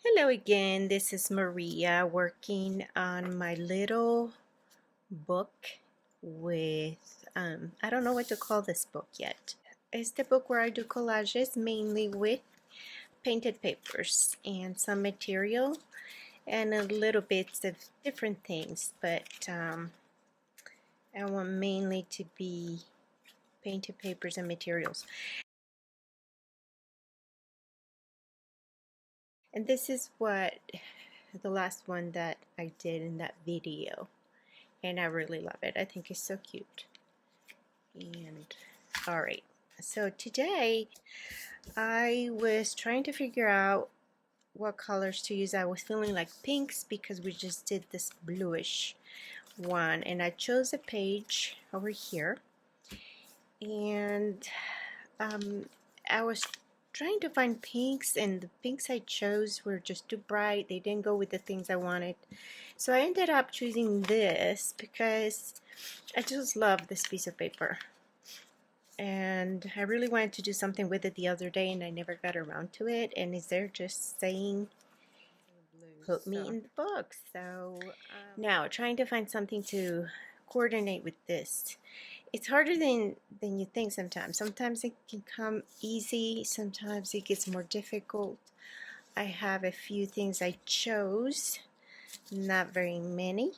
Hello again, this is Maria working on my little book with, I don't know what to call this book yet. It's the book where I do collages mainly with painted papers and some material and a little bits of different things, but I want mainly to be painted papers and materials. And this is what the last one that I did in that video. And I really love it. I think it's so cute. And alright, so today I was trying to figure out what colors to use. I was feeling like pinks because we just did this bluish one, and I chose a page over here, and I was trying to find pinks, and the pinks I chose were just too bright. They didn't go with the things I wanted, so I ended up choosing this because I just love this piece of paper. And I really wanted to do something with it the other day, and I never got around to it. And is there just saying put me in the book? So now trying to find something to coordinate with this, it's harder than you think. Sometimes it can come easy, sometimes it gets more difficult. I have a few things I chose, not very many,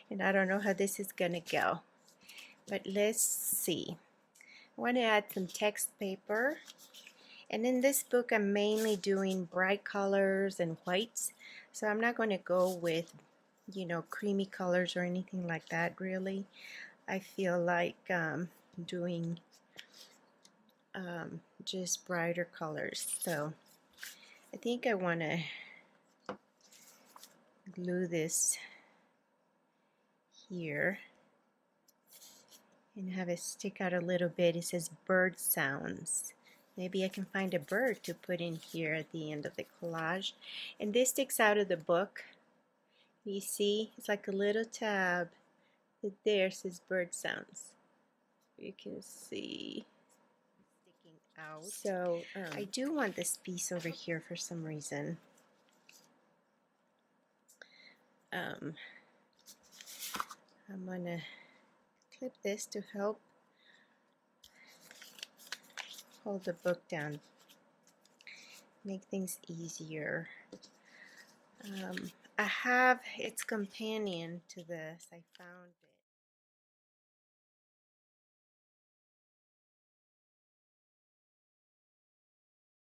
and I don't know how this is gonna go, but let's see. I want to add some text paper, and in this book I'm mainly doing bright colors and whites, so I'm not going to go with, you know, creamy colors or anything like that. Really, I feel like doing just brighter colors. So I think I want to glue this here and have it stick out a little bit. It says bird sounds. Maybe I can find a bird to put in here at the end of the collage. And this sticks out of the book. You see, it's like a little tab. There says bird sounds. You can see sticking out. So I do want this piece over here for some reason. I'm gonna clip this to help hold the book down, make things easier. I have its companion to this. I found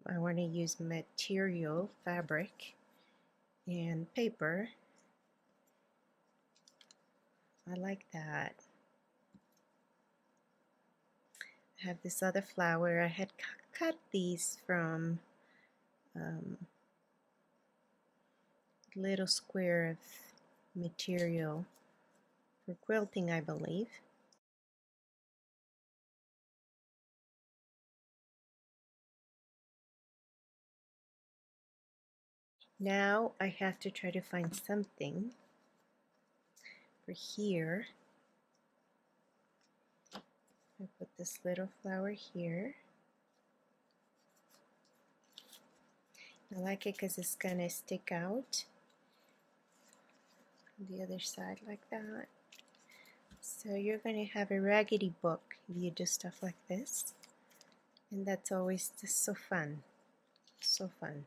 it. I want to use material, fabric, and paper. I like that. I have this other flower. I had cut these from little square of material for quilting, I believe. Now I have to try to find something for here. I put this little flower here. I like it because it's gonna stick out on the other side like that. So you're gonna have a Raggedy book if you do stuff like this, and that's always just so fun, so fun.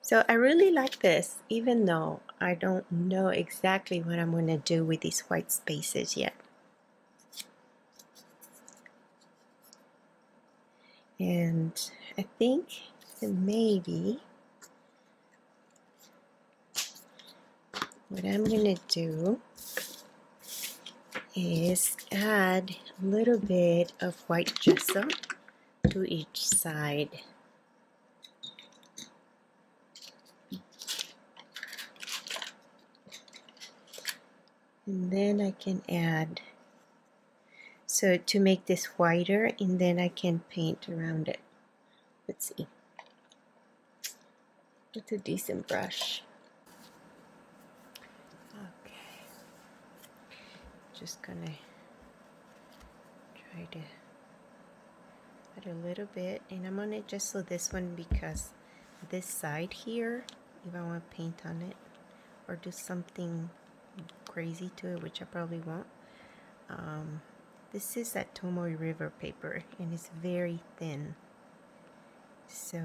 So I really like this, even though I don't know exactly what I'm going to do with these white spaces yet. And I think that maybe what I'm going to do is add a little bit of white gesso to each side. And then I can add So to make this whiter, and then I can paint around it. Let's see. It's a decent brush. Okay. Just gonna try to add a little bit, and I'm gonna just so this one because this side here, if I want to paint on it or do something crazy to it, which I probably won't. This is that Tomoe River paper, and it's very thin, so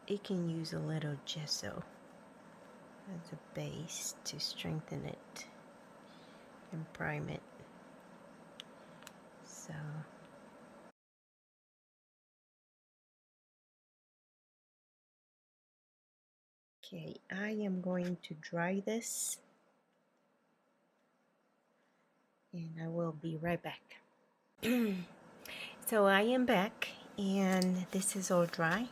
it can use a little gesso as a base to strengthen it and prime it. So okay, I am going to dry this, and I will be right back. So I am back, and this is all dry,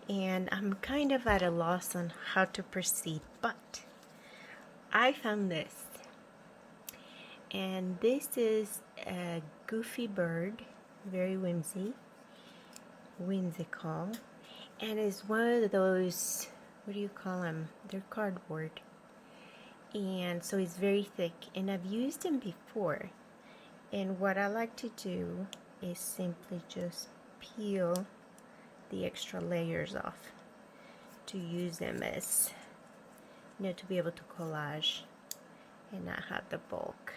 and I'm kind of at a loss on how to proceed, but I found this, and this is a goofy bird, very whimsical, and it's one of those, what do you call them? They're cardboard, and so it's very thick, and I've used them before, and what I like to do is simply just peel the extra layers off to use them as, to be able to collage and not have the bulk.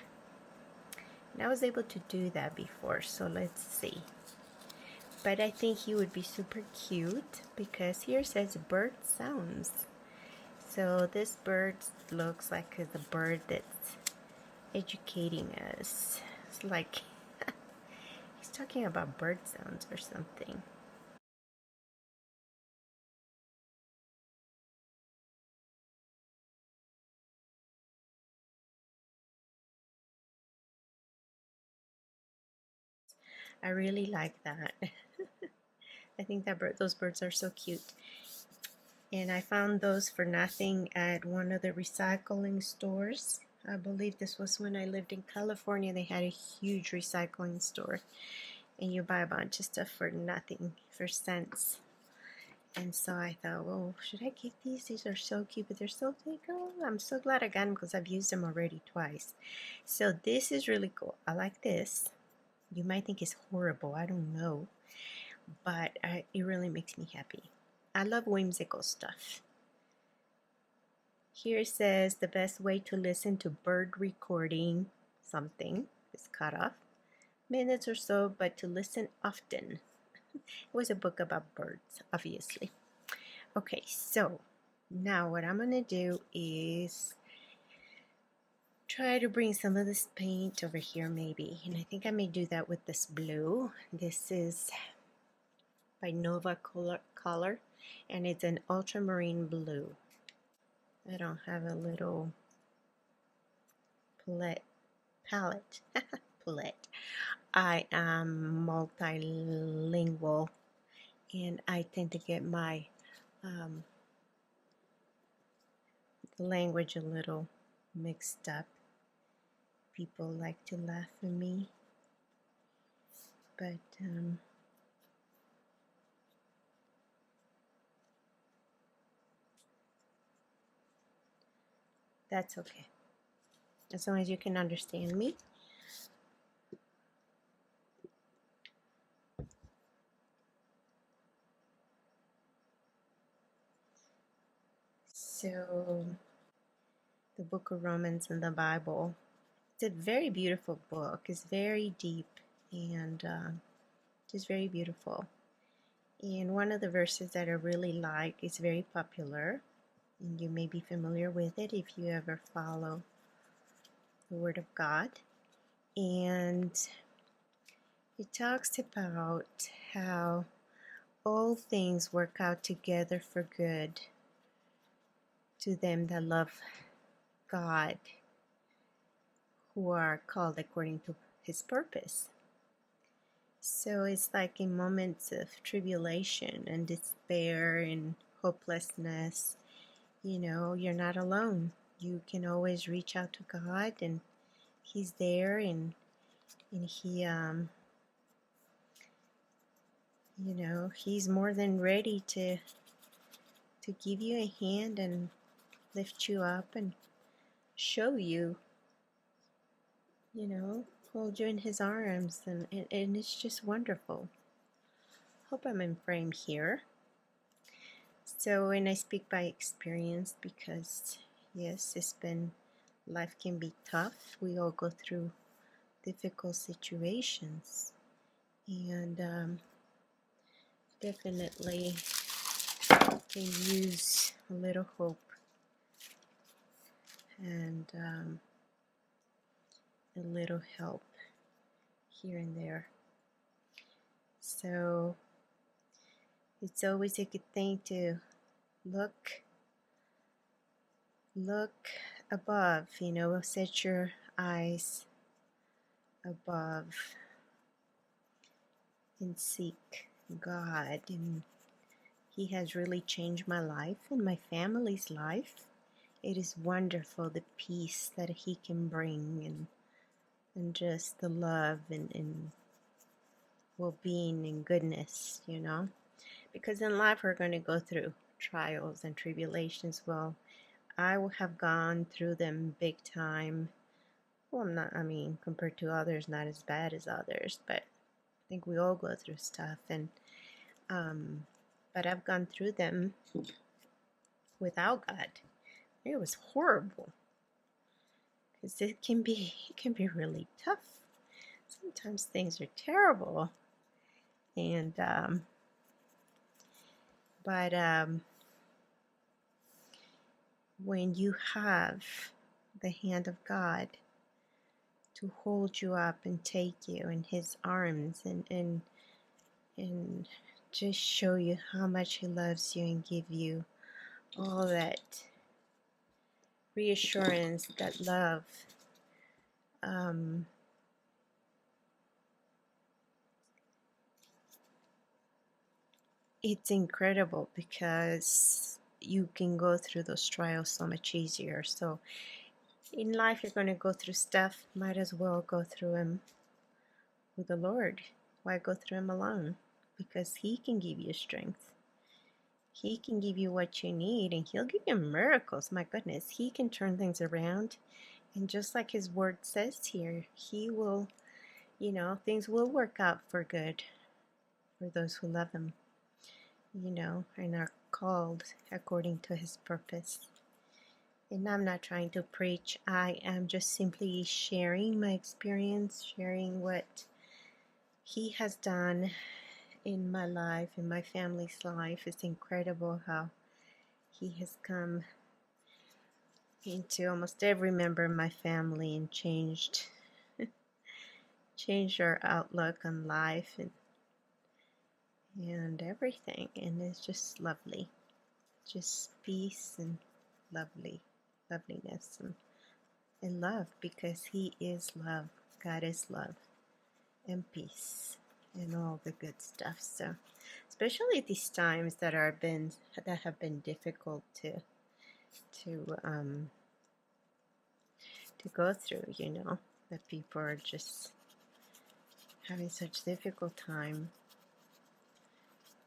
And I was able to do that before, so let's see. But I think he would be super cute because here says bird sounds. So this bird looks like the bird that's educating us. It's like he's talking about bird sounds or something. I really like that. I think that those birds are so cute. And I found those for nothing at one of the recycling stores. I believe this was when I lived in California. They had a huge recycling store, and you buy a bunch of stuff for nothing, for cents. And so I thought, well, should I keep these? These are so cute, but they're so big. Oh, I'm so glad I got them because I've used them already twice. So this is really cool. I like this. You might think it's horrible. I don't know. But it really makes me happy. I love whimsical stuff. Here it says the best way to listen to bird recording something is cut off minutes or so, but to listen often. It was a book about birds, obviously. Okay, so now what I'm gonna do is try to bring some of this paint over here maybe, and I think I may do that with this blue. This is by Nova Color, and it's an ultramarine blue. I don't have a little palette. Palette. I am multilingual, and I tend to get my language a little mixed up. People like to laugh at me, but that's okay. As long as you can understand me. So, the book of Romans in the Bible, it's a very beautiful book. It's very deep and just very beautiful. And one of the verses that I really like is very popular, and you may be familiar with it if you ever follow the Word of God. And it talks about how all things work out together for good to them that love God, who are called according to His purpose. So it's like in moments of tribulation and despair and hopelessness, you're not alone. You can always reach out to God and he's there, and he you know, he's more than ready to give you a hand and lift you up and show you, you know, hold you in his arms, and it's just wonderful. Hope I'm in frame here. So, and I speak by experience because, yes, life can be tough. We all go through difficult situations, and definitely can use a little hope and a little help here and there. So it's always a good thing to look above, you know, set your eyes above and seek God. And He has really changed my life and my family's life. It is wonderful, the peace that He can bring, and just the love and well-being and goodness, you know. Because in life we're going to go through trials and tribulations. Well, I have gone through them big time. Well, compared to others, not as bad as others, but I think we all go through stuff, and but I've gone through them without God. It was horrible, because it can be really tough. Sometimes things are terrible, and but when you have the hand of God to hold you up and take you in His arms, and just show you how much He loves you, and give you all that reassurance, that love, it's incredible, because you can go through those trials so much easier. So in life you're going to go through stuff, might as well go through them with the Lord. Why go through them alone? Because He can give you strength. He can give you what you need, and He'll give you miracles. My goodness, He can turn things around. And just like His word says here, He will, you know, things will work out for good for those who love Him, you know, and are called according to His purpose. And I'm not trying to preach. I am just simply sharing my experience, sharing what He has done in my life, in my family's life. It's incredible how He has come into almost every member of my family and changed our outlook on life, and everything. And it's just lovely. Just peace and loveliness and love, because He is love. God is love and peace and all the good stuff. So especially these times that have been difficult to go through, you know, that people are just having such difficult time.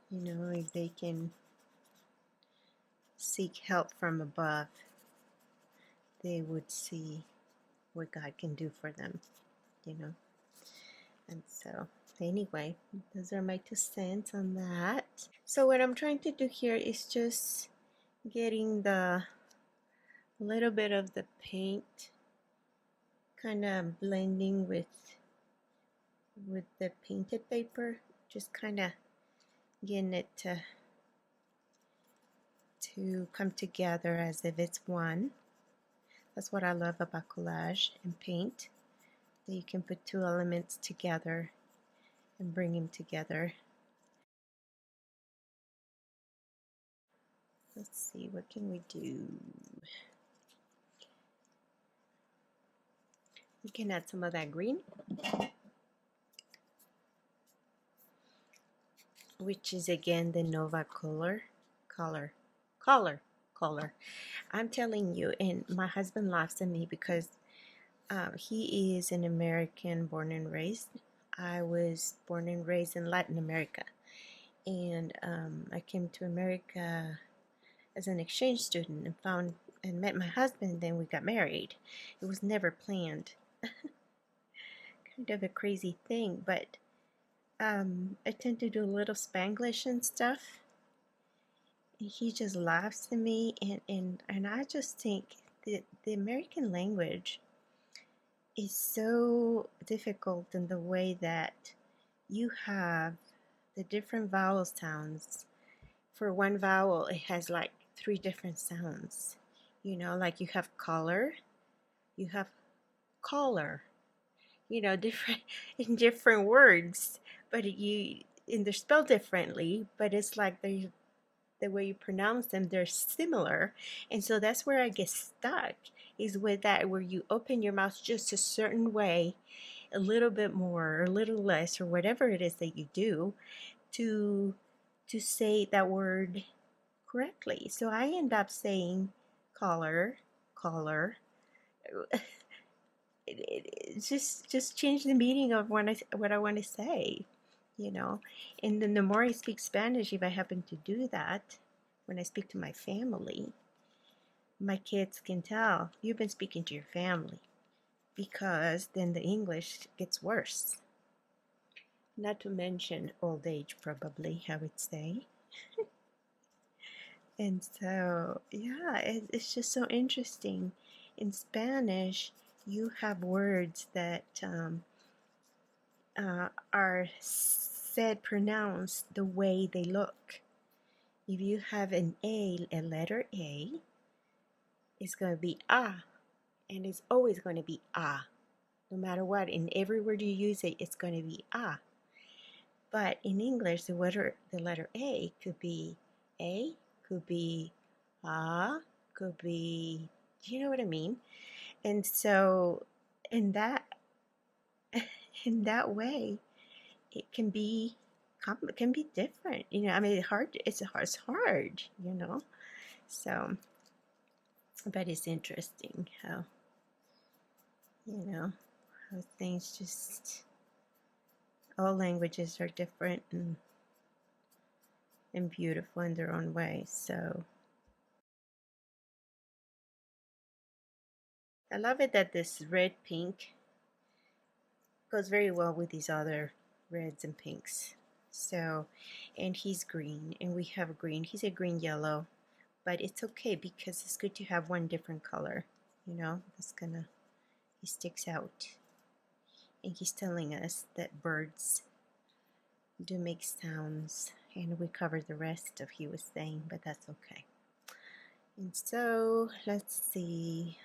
You know, if they can seek help from above, they would see what God can do for them, you know. And so anyway, those are my 2 cents on that. So what I'm trying to do here is just getting the little bit of the paint kind of blending with the painted paper, just kind of getting it to come together as if it's one. That's what I love about collage and paint, that you can put 2 elements together and bring them together. Let's see, what can we do? We can add some of that green, which is again the Nova color. I'm telling you, and my husband laughs at me because He is an American born and raised. I was born and raised in Latin America, and I came to America as an exchange student and found and met my husband. Then we got married. It was never planned. Kind of a crazy thing, but I tend to do a little Spanglish and stuff. And he just laughs at me, and I just think that the American language is so difficult in the way that you have the different vowel sounds. For one vowel, it has like 3 different sounds. You know, like you have color, you have collar, you know, different in different words, but and they're spelled differently, but it's like the way you pronounce them, they're similar. And so that's where I get stuck, is with that, where you open your mouth just a certain way, a little bit more or a little less, or whatever it is that you do to say that word correctly. So I end up saying collar, collar. It just change the meaning of what I want to say, you know. And then the more I speak Spanish, if I happen to do that, when I speak to my family, my kids can tell you've been speaking to your family, because then the English gets worse. Not to mention old age, probably, I would say. And so, yeah, it's just so interesting. In Spanish, you have words that are said, pronounced the way they look. If you have a letter A, it's going to be ah, and it's always going to be ah. No matter what, in every word you use it, it's going to be ah. But in English, the letter A could be A, could be ah, could be, do you know what I mean? And so in that in that way, it can be different. You know, I mean, it's hard, you know. So, but it's interesting how, you know, how things just, all languages are different and beautiful in their own way. So I love it that this red pink goes very well with these other reds and pinks. So, and he's green, and we have green. He's a green yellow, but it's okay because it's good to have one different color. You know, he sticks out. And he's telling us that birds do make sounds, and we covered the rest of he was saying, but that's okay. And so, let's see.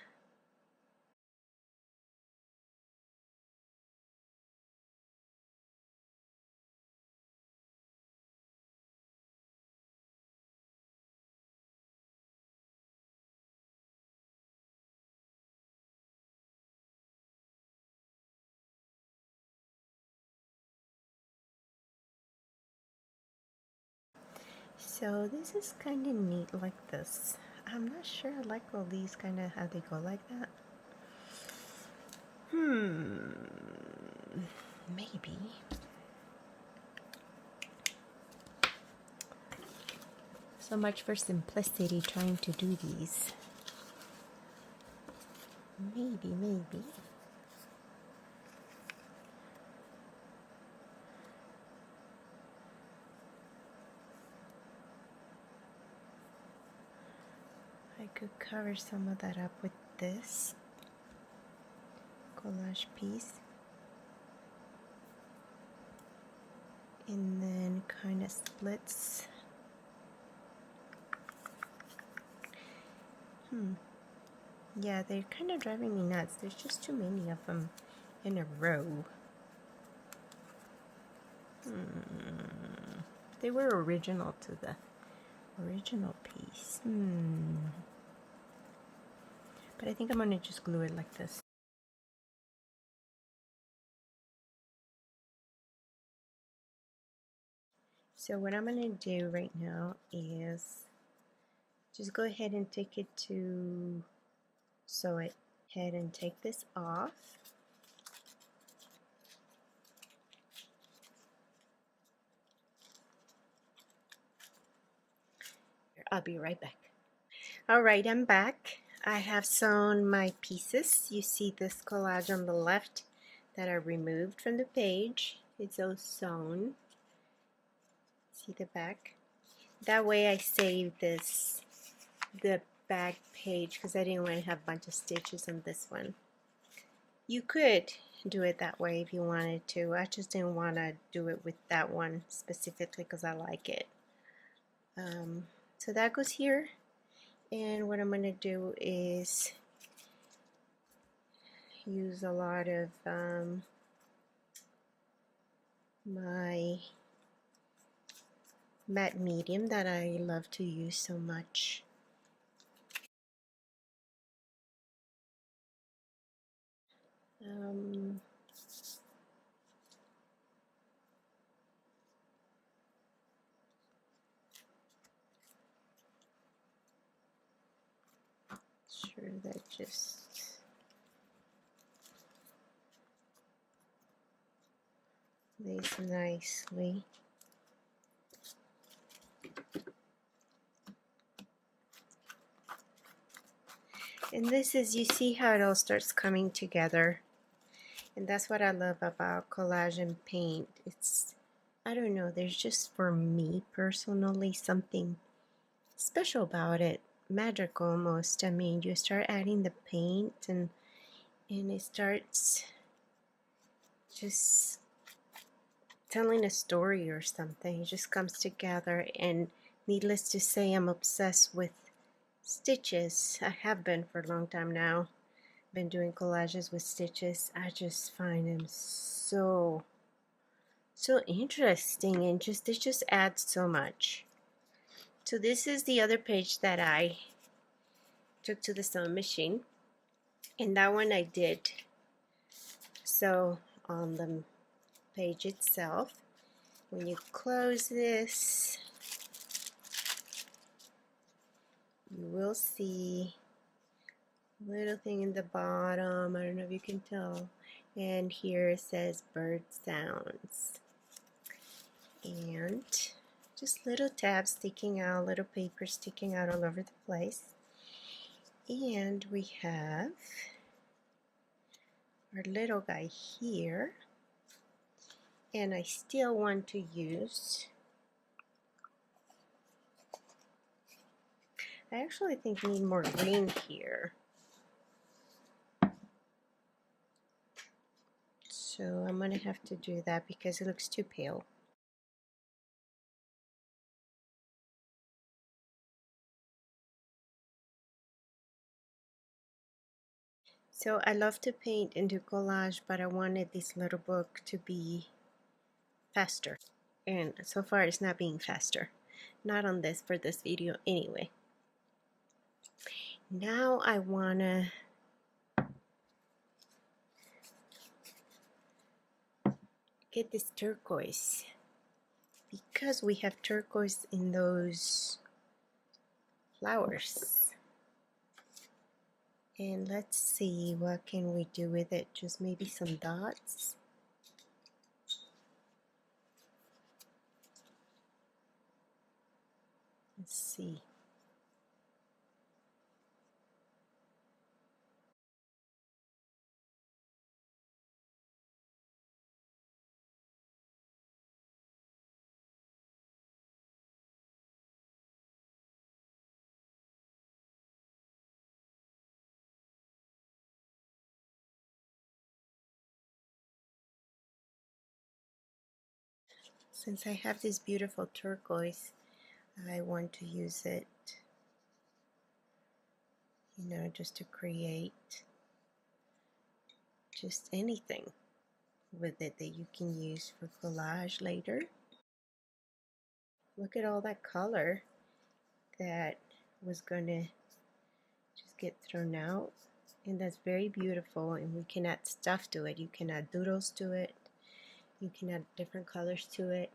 So this is kind of neat like this. I'm not sure I like all these kind of how they go like that. Maybe. So much for simplicity trying to do these. Maybe. I could cover some of that up with this collage piece. And then kind of splits. Yeah, they're kind of driving me nuts. There's just too many of them in a row. They were original to the original piece. But I think I'm going to just glue it like this. So what I'm going to do right now is just go ahead and take it to sew it ahead and take this off. I'll be right back. Alright, I'm back. I have sewn my pieces. You see this collage on the left that I removed from the page. It's all sewn. See the back? That way I saved the back page because I didn't want to have a bunch of stitches on this one. You could do it that way if you wanted to. I just didn't want to do it with that one specifically because I like it. So that goes here, and what I'm going to do is use a lot of my matte medium that I love to use so much. Sure that just lays nicely. And this is, you see how it all starts coming together. And that's what I love about collage and paint. It's, I don't know, there's just, for me personally, something special about it. Magical almost. I mean, you start adding the paint and it starts just telling a story or something. It just comes together, and needless to say, I'm obsessed with stitches. I have been for a long time now. Been doing collages with stitches. I just find them so interesting, and just it just adds so much. So this is the other page that I took to the sewing machine, and that one I did sew on the page itself. When you close this, you will see a little thing in the bottom. I don't know if you can tell. And here it says bird sounds. And just little tabs sticking out, little paper sticking out all over the place. And we have our little guy here. And I still want to use, I actually think I need more green here. So I'm going to have to do that because it looks too pale. So I love to paint and do collage, but I wanted this little book to be faster. And so far it's not being faster. Not on this, for this video anyway. Now I want to get this turquoise, because we have turquoise in those flowers. And let's see, what can we do with it? Just maybe some dots. Let's see. Since I have this beautiful turquoise, I want to use it, you know, just to create just anything with it that you can use for collage later. Look at all that color that was gonna just get thrown out, and that's very beautiful. And we can add stuff to it. You can add doodles to it, you can add different colors to it,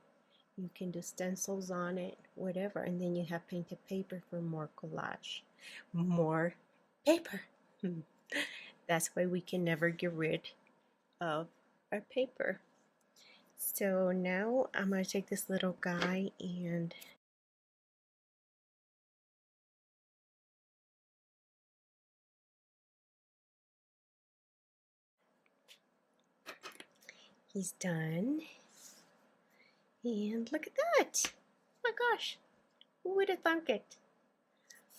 you can do stencils on it, whatever. And then you have painted paper for more collage. More paper. That's why we can never get rid of our paper. So now I'm going to take this little guy and he's done. And look at that. Oh my gosh. Who would have thunk it?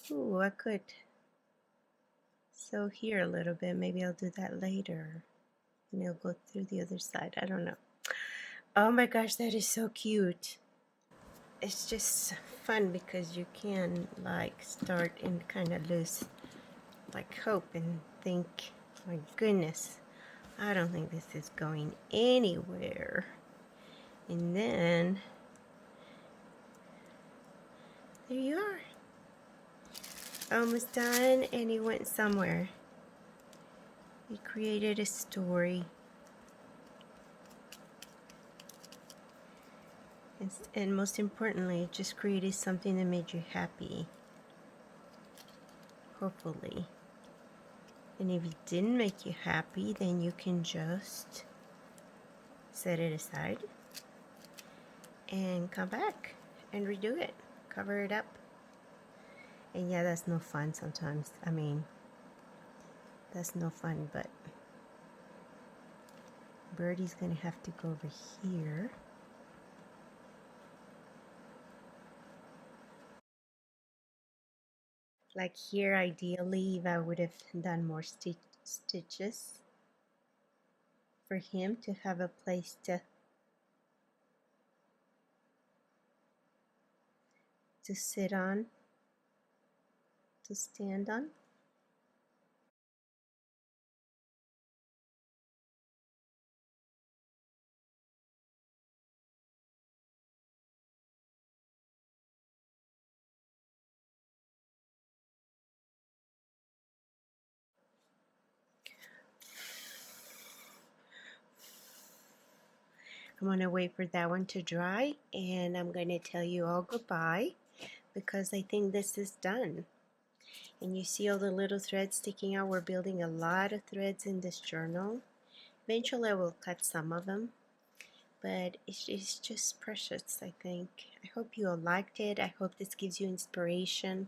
Ooh, I could sew here a little bit. Maybe I'll do that later. And it'll go through the other side. I don't know. Oh my gosh, that is so cute. It's just fun because you can like start and kind of lose like hope and think, my goodness, I don't think this is going anywhere. And then there you are. Almost done, and he went somewhere. He created a story. And most importantly, it just created something that made you happy. Hopefully. And if it didn't make you happy, then you can just set it aside and come back and redo it. Cover it up. And yeah, that's no fun sometimes. I mean, that's no fun, but Birdie's gonna have to go over here. Like here, ideally, if I would have done more stitches for him to have a place to sit on, to stand on. I'm gonna wait for that one to dry, and I'm gonna tell you all goodbye because I think this is done. And you see all the little threads sticking out. We're building a lot of threads in this journal. Eventually I will cut some of them, but it's just precious, I think. I hope you all liked it. I hope this gives you inspiration.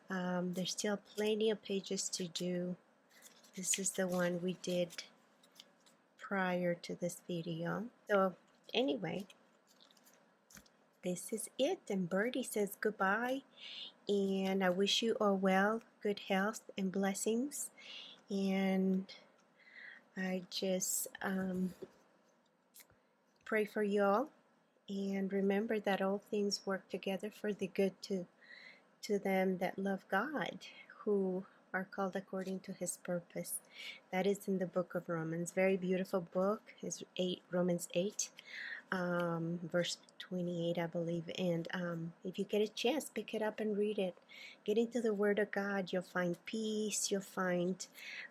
There's still plenty of pages to do. This is the one we did prior to this video. So anyway, this is it, and Birdie says goodbye, and I wish you all well, good health and blessings, and I just pray for you all, and remember that all things work together for the good to them that love God, who are called according to his purpose. That is in the book of Romans. Very beautiful book. It's Romans 8, verse 28, I believe. And if you get a chance, pick it up and read it. Get into the Word of God. You'll find peace. You'll find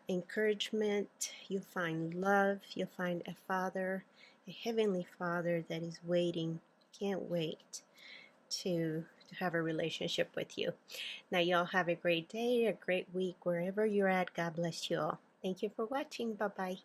encouragement. You'll find love. You'll find a Father, a Heavenly Father that is waiting. Can't wait to have a relationship with you. Now, y'all have a great day, a great week, wherever you're at. God bless you all. Thank you for watching. Bye-bye.